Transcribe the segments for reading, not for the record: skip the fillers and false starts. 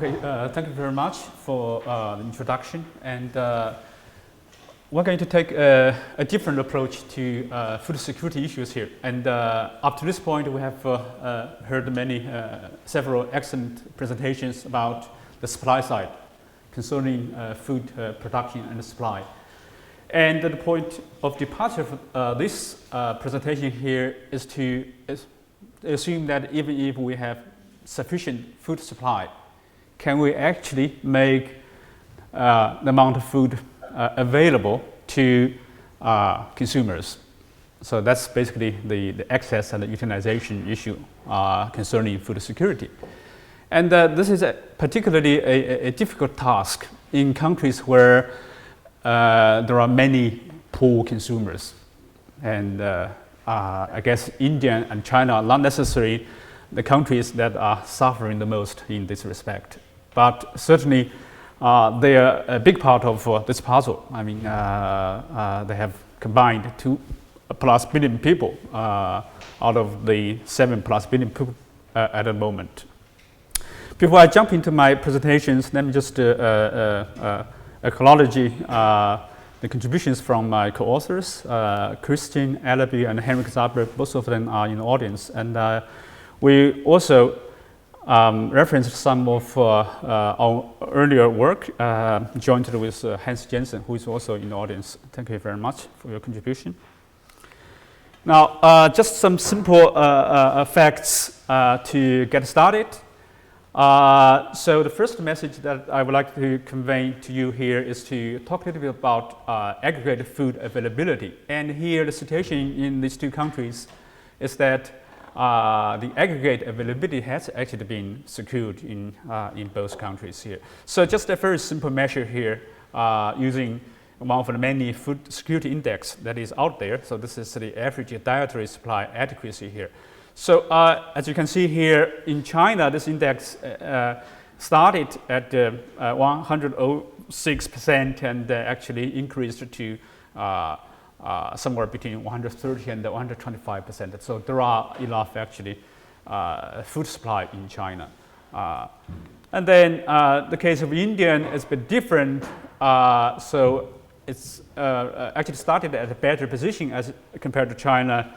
Okay, thank you very much for the introduction. And we're going to take a different approach to food security issues here. And up to this point, we have heard several excellent presentations about the supply side concerning food production and supply. And the point of departure for this presentation here is to assume that even if we have sufficient food supply, can we actually make the amount of food available to consumers? So that's basically the access and the utilization issue concerning food security. And this is particularly a difficult task in countries where there are many poor consumers. And I guess India and China are not necessarily the countries that are suffering the most in this respect. But certainly they are a big part of this puzzle. I mean, they have combined 2+ billion people out of the 7+ billion people at the moment. Before I jump into my presentations, let me just acknowledge the contributions from my co-authors, Christian Allaby and Henrik Zabler. Both of them are in the audience. And we also referenced some of our earlier work jointly with Hans Jensen, who is also in the audience. Thank you very much for your contribution. Now, just some simple facts to get started. So the first message that I would like to convey to you here is to talk a little bit about aggregate food availability. And here the situation in these two countries is that the aggregate availability has actually been secured in both countries here. So just a very simple measure here using one of the many food security index that is out there. So this is the average dietary supply adequacy here. So as you can see here in China, this index started at 106% and actually increased to somewhere between 130 and 125%. So there are enough actually food supply in China. And then the case of India is a bit different. So it's actually started at a better position as compared to China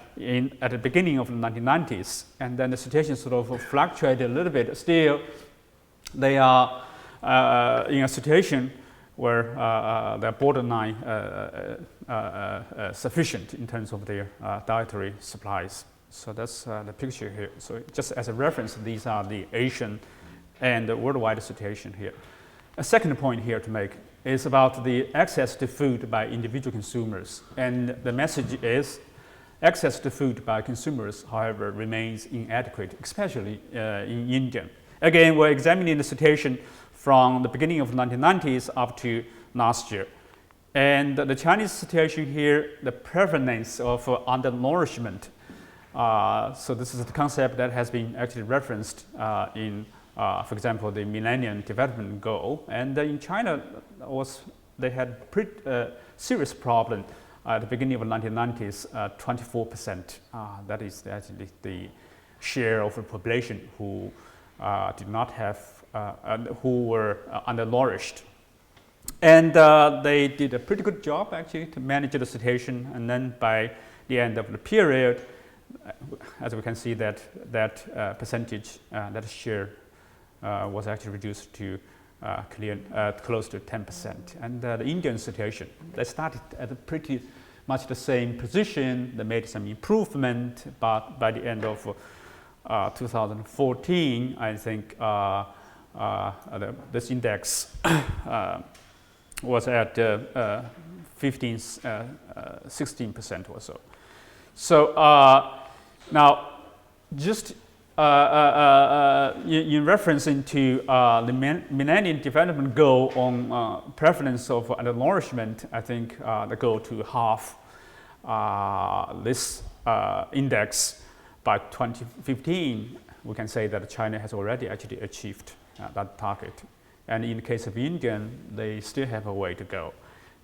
at the beginning of the 1990s. And then the situation sort of fluctuated a little bit. Still, they are in a situation where they're borderline sufficient in terms of their dietary supplies. So that's the picture here. So just as a reference, these are the Asian and the worldwide situation here. A second point here to make is about the access to food by individual consumers. And the message is access to food by consumers, however, remains inadequate, especially in India. Again, we're examining the situation from the beginning of the 1990s up to last year. And the Chinese situation here, the prevalence of undernourishment. So this is the concept that has been actually referenced in, for example, the Millennium Development Goal. And in China, they had pretty serious problem at the beginning of the 1990s, 24%. That is actually the share of the population who did not have who were undernourished. And they did a pretty good job actually to manage the situation. And then by the end of the period, as we can see that percentage, that share was actually reduced to close to 10%. And the Indian situation, they started at pretty much the same position. They made some improvement, but by the end of 2014, I think this index was at 16% or so. So now, just in reference into the Millennium Development Goal on prevalence of undernourishment, I think the goal to halve this index by 2015, we can say that China has already actually achieved that target. And in the case of India, they still have a way to go.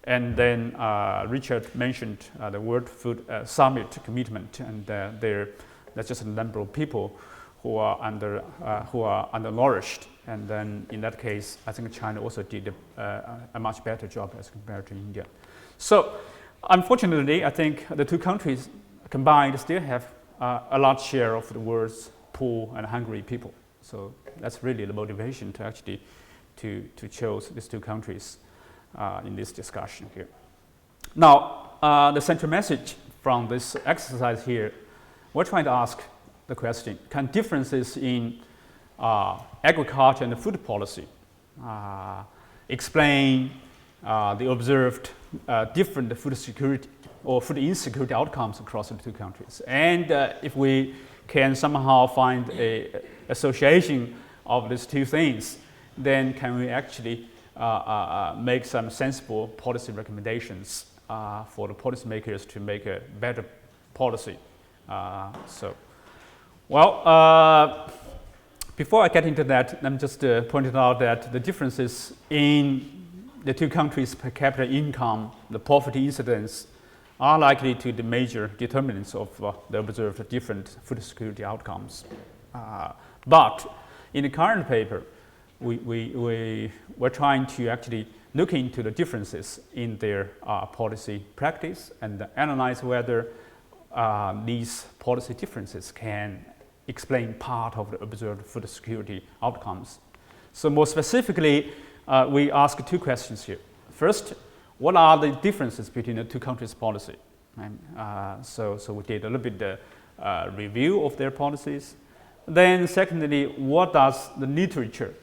And then Richard mentioned the World Food Summit commitment, and there's just a number of people who are undernourished. And then in that case, I think China also did a much better job as compared to India. So unfortunately, I think the two countries combined still have a large share of the world's poor and hungry people. So that's really the motivation to actually to choose these two countries in this discussion here. Now, the central message from this exercise here, we're trying to ask the question, can differences in agriculture and food policy explain the observed different food security or food insecurity outcomes across the two countries? And if we can somehow find an association of these two things, then can we actually make some sensible policy recommendations for the policymakers to make a better policy? Before I get into that, I'm just pointing out that the differences in the two countries' per capita income, the poverty incidence, are likely to be the major determinants of the observed different food security outcomes. But in the current paper, we're trying to actually look into the differences in their policy practice and analyze whether these policy differences can explain part of the observed food security outcomes. So more specifically, we ask two questions here. First, what are the differences between the two countries' policy? So we did a little bit review of their policies. Then secondly, what does the literature,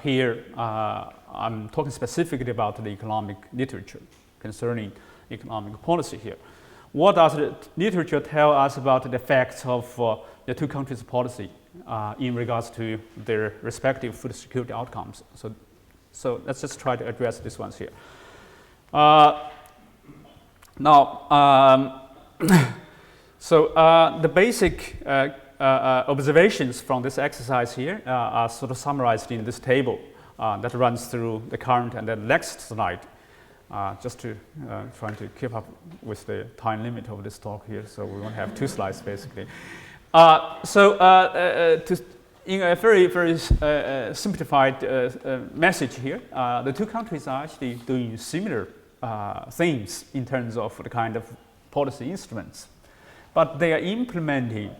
here I'm talking specifically about the economic literature concerning economic policy here. What does the literature tell us about the effects of the two countries' policy in regards to their respective food security outcomes? So let's just try to address these ones here. The basic observations from this exercise here are sort of summarized in this table that runs through the current and the next slide. Just to trying to keep up with the time limit of this talk here, so we won't have two slides basically. In a very simplified message here, the two countries are actually doing similar things in terms of the kind of policy instruments, but they are implementing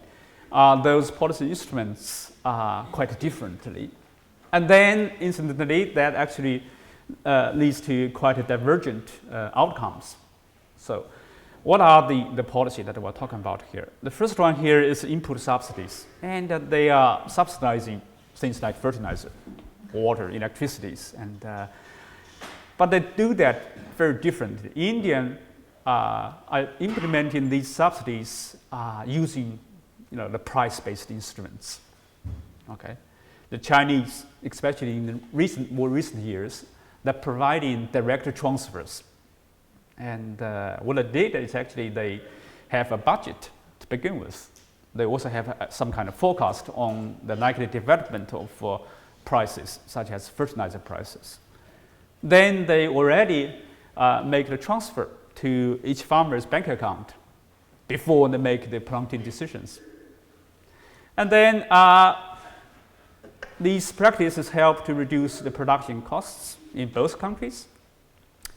those policy instruments quite differently, and then incidentally that actually leads to quite a divergent outcomes. So what are the policy that we're talking about here? The first one here is input subsidies, and they are subsidizing things like fertilizer, water, electricities, and but they do that very differently. Indian are implementing these subsidies using the price-based instruments. Okay, the Chinese, especially in the more recent years, they're providing direct transfers. And what they did is actually they have a budget to begin with. They also have some kind of forecast on the likely development of prices, such as fertilizer prices. Then they already make the transfer to each farmer's bank account before they make the planting decisions. And then these practices help to reduce the production costs in both countries.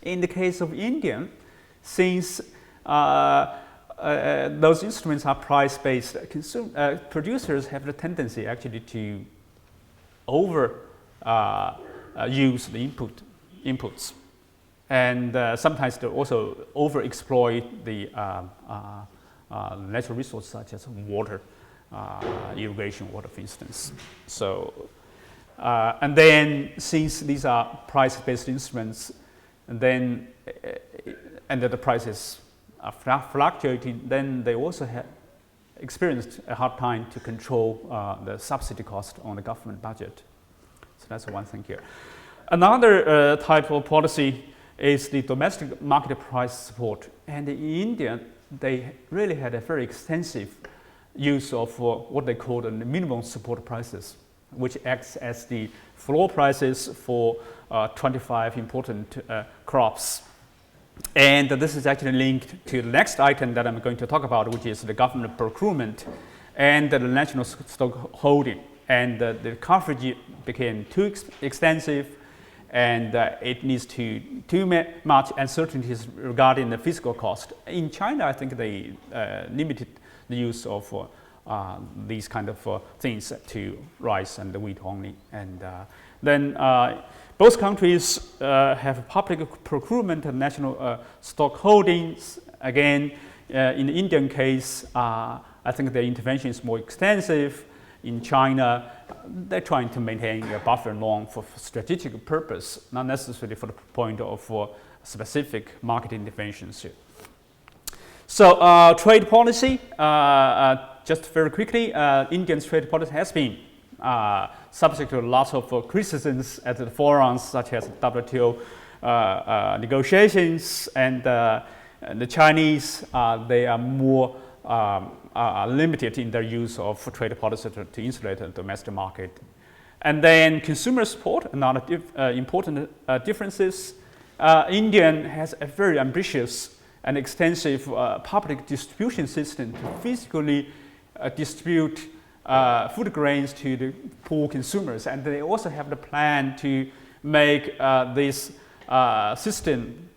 In the case of India, since those instruments are price-based, producers have the tendency actually to use the inputs, and sometimes they also overexploit the natural resources such as water, irrigation water, for instance. So, and then since these are price-based instruments, and then and the prices are fluctuating, then they also have experienced a hard time to control the subsidy cost on the government budget. So that's one thing here. Another type of policy is the domestic market price support. And in India, they really had a very extensive use of what they call the minimum support prices, which acts as the floor prices for 25 important crops. And this is actually linked to the next item that I'm going to talk about, which is the government procurement and the national stock holding. And the coverage became too extensive, and it leads to too much uncertainties regarding the fiscal cost. In China, I think they limited the use of these kind of things to rice and wheat only. And then both countries have public procurement and national stock holdings. Again, in the Indian case, I think the intervention is more extensive. In China, they're trying to maintain a buffer long for strategic purpose, not necessarily for the point of specific market interventions here. So trade policy, just very quickly, India's trade policy has been subject to lots of criticisms at the forums such as WTO negotiations, and the Chinese, they are more limited in their use of trade policy to insulate the domestic market. And then consumer support, another important differences. India has a very ambitious and extensive public distribution system to physically distribute food grains to the poor consumers, and they also have the plan to make this system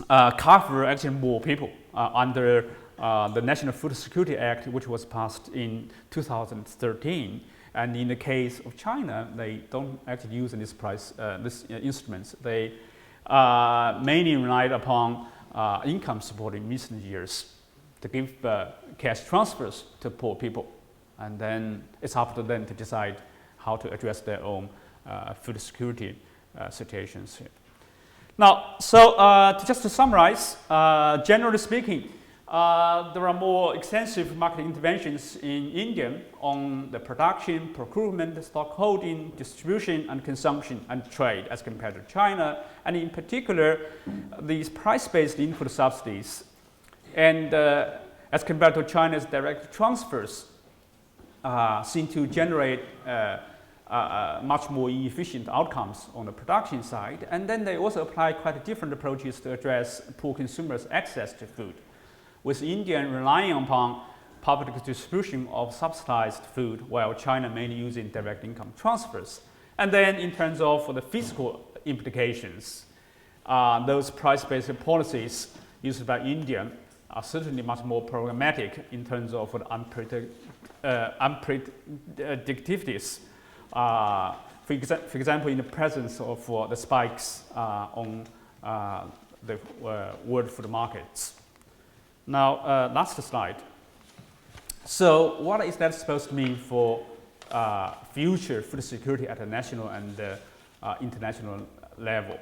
cover actually more people under the National Food Security Act, which was passed in 2013. And in the case of China, they don't actually use these instruments. They mainly relied upon income support in recent years to give cash transfers to poor people. And then it's up to them to decide how to address their own food security situations here. Now, so just to summarize, generally speaking, there are more extensive market interventions in India on the production, procurement, stock holding, distribution, and consumption and trade as compared to China, and in particular, these price-based input subsidies. And as compared to China's direct transfers, seem to generate much more efficient outcomes on the production side. And then they also apply quite different approaches to address poor consumers' access to food, with India relying upon public distribution of subsidized food, while China mainly using direct income transfers. And then in terms of the fiscal implications, those price-based policies used by India are certainly much more problematic in terms of the unpredictabilities. For example, in the presence of the spikes on the world food markets. Now, last slide. So what is that supposed to mean for future food security at a national and international level?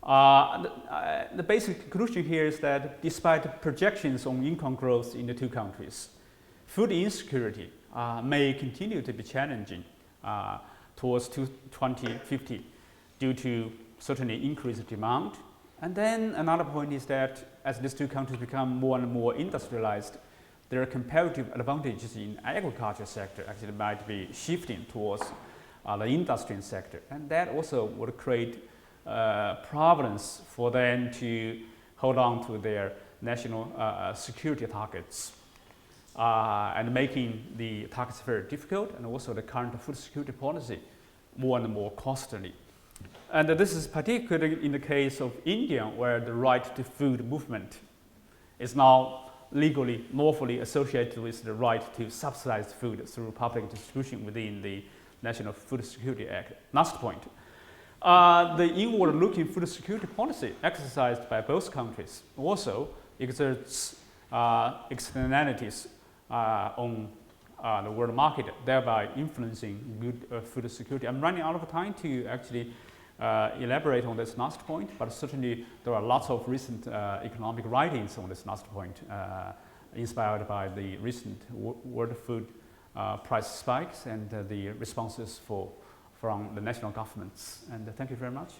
The basic conclusion here is that despite projections on income growth in the two countries, food insecurity may continue to be challenging towards 2050 due to certainly increased demand. And then another point is that as these two countries become more and more industrialized, their comparative advantages in the agriculture sector actually might be shifting towards the industry sector. And that also would create problems for them to hold on to their national security targets, and making the targets very difficult, and also the current food security policy more and more costly. And this is particularly in the case of India, where the right to food movement is now legally, lawfully associated with the right to subsidized food through public distribution within the National Food Security Act. Last point. The inward-looking food security policy exercised by both countries also exerts externalities on the world market, thereby influencing good food security. I'm running out of time to actually elaborate on this last point, but certainly there are lots of recent economic writings on this last point, inspired by the recent world food price spikes and the responses from the national governments. And thank you very much.